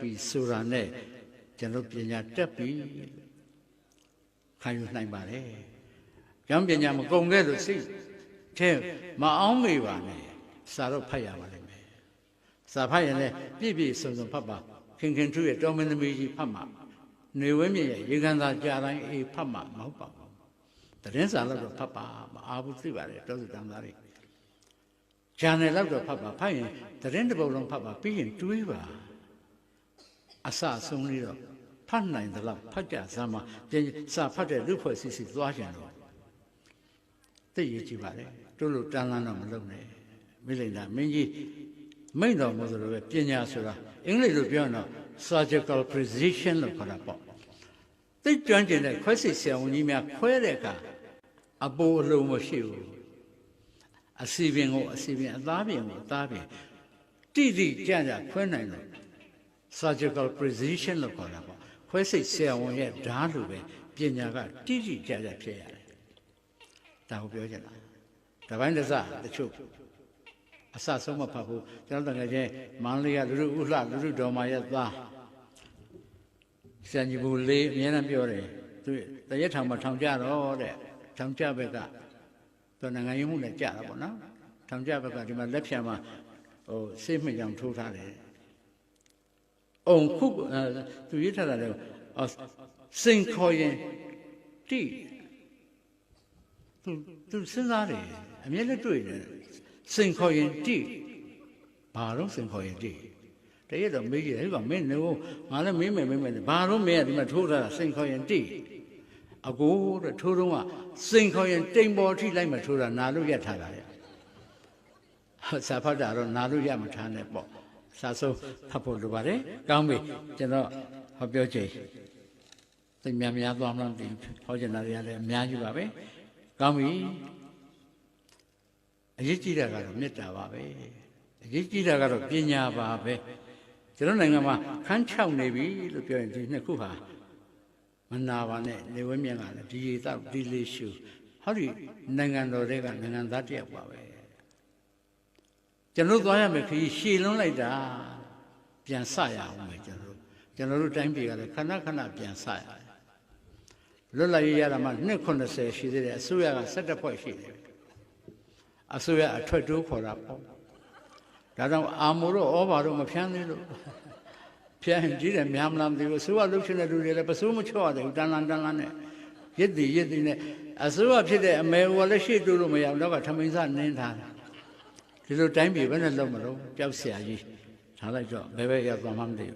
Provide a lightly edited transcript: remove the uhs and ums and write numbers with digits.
ပြီးဆိုတာနဲ့ကျွန်တော်ပညာတက်ပြီးခံယူနိုင်ပါတယ်။ကျောင်းပညာမကုန်ခဲ့လို့စိတ်ထဲမအောင်မေပါနဲ့စာတော့ဖတ်ရပါလိမ့်မယ်။စာဖတ်ရင်လည်းပြည့်ပြည့်စုံစုံဖတ်ပါခင်ခင်ထူးရဲ့တော်မင်းသမီးကြီးဖတ်မှာနေဝင်းမြင့်ရဲ့ရေကန်သာကြာတိုင်းအေးဖတ်မှာမဟုတ်ပါဘူး။တရင်စာတော့ဖတ်ပါမအားဘူးသိပါတယ်တောစုတန်းသားတွေ။ဂျာနယ်တော့ဖတ်ပါဖတ်ရင်တရင်တစ်ပုဒ်လုံးဖတ်ပါပြီးရင်တွေးပါအစအဆုံးလေးတော့ဖတ်နိုင်သလားဖတ်ကြစမ်းမှာစာဖတ်တဲ့လူဖွဲ့စီသွားကြတော့သိရကြည့်ပါလေတို့လိုတန်းလန်းတော့မလုပ်နဲ့မိလိန်တာမင်းကြီးမိန့်တော်မူသလိုပဲပညာဆိုတာအင်္ဂလိပ်လိုပြောရင်တော့ surgical precision လို့ခေါ်တာပေါ့သိကျွမ်းကျင်တဲ့ခွဲစိတ်ဆရာဝန်ကြီးများခွဲတဲ့အခါအပိုးအလုံးမရှိဘူးအစီပင်ကိုအစီပင်အသားပြင်ကိုအသားပြင်တိတိကျကျခွဲနိုင်တယ်surgical precision လို့ခေါ်တာပေါ့ခွဲစိတ်ဆရာဝန်ရဲ့ဓာတ်လိုပဲပညာကတိတိကျကျဖြစ်ရတယ်ဒါကိုပြောချင်တာတပိုင်းတစ်စတချို့အစဆုံးမဖတ်ဘူးကျွန်တော်တကယ်ချင်းမန္တလေးကလူလူဥလှလူလူတော်မာရဲ့သားစံကြီးဘူးလေးအများနဲ့ပြောတယ်သူတရက်ထောင်မှာထောင်ကြတော့တဲ့ထောင်ကြဘက်ကသူနိုင်ငံရေးမှုနဲ့ကြတာပေါ့နော်ထောင်ကြဘက်ကဒီမှာလက်ဖြံမှာဟိုစိတ်မှကြောင်ထိုးထားတယ်အုံခုသူရေးထားတာလေစိန်ခေါ်ရင်တိသူစဉ်းစားတယ်အမြဲလည်းတွေ့တယ်စိန်ခေါ်ရင်တိဘာလို့စိန်ခေါ်ရင်တိတရက်တော့မေးကြည့်တယ်ကမင်းနေငါလည်းမေးမယ်ဘာလို့မင်းကဒီမှာထိုးထားတာစိန်ခေါ်ရင်တိအကိုတဲ့ထိုးတော့ကစိန်ခေါ်ရင်တိမ်ပေါ်ထိလိုက်မှထိုးတာနာလို့ရထားတာလေစာဖတ်တာတော့နာလို့ရမှထားနေပေါ့စာဆုံးဖတ်ဖို့လိုပါတယ်ကောင်းပြီကျွန်တော်ဟောပြောချိန်သိများသွားမှန်းသိဟောချင်တာတွေကလည်းအများကြီးပါပဲကောင်းပြီအရေးကြီးတာကတော့မေတ္တာပါပဲအရေးကြီးတာကတော့ပညာပါပဲကျွန်တော်နိုင်ငံမှာခန်း6နေပြီလို့ပြောရင်ဒီနှစ်ခုဟာမနာပါနဲ့နေဝဲမြင့်ကလည်းဒီရေတော့ဒီလေးရှုဟောဒီနိုင်ငံတော်တွေကနိုင်ငံသားတယောက်ပါပဲကျွန်တော်သွားရမယ်ခရီးရှည်လွန်းလိုက်တာပြန်ဆရအောင်မယ်ကျွန်တော်တို့တိုင်းပြည်ကလည်းခဏခဏပြန်ဆရတယ်လွတ်လပ်ရေးရတာမှနှစ်90ရှိသေးတယ်အစိုးရက17ဖွဲ့ရှိတယ်အစိုးရအထွက်တိုးခေါ်တာပေါ့ဒါကြောင့်အာမိုတို့ဩဘာတို့မဖြန်းသေးလို့ဖြန်းကြည့်တယ်များမလားမသိဘူးအစိုးရလှုပ်ရှင်တဲ့လူတွေလည်းပစိုးမချော့ရတယ်တန်လန်းနဲ့ရစ်တည်နဲ့အစိုးရဖြစ်တဲ့အမေဟိုလည်းရှေ့တိုးလို့မရဘူးတော့ကထမင်းစားနင်းထားတယ်ဒီလိုတိုင်းပြည်ဘယ်နဲ့လုံးမလို့ကြောက်เสียကြီးထားလိုက်တော့ဘယ်ရောက်သွားမှမသိဘူး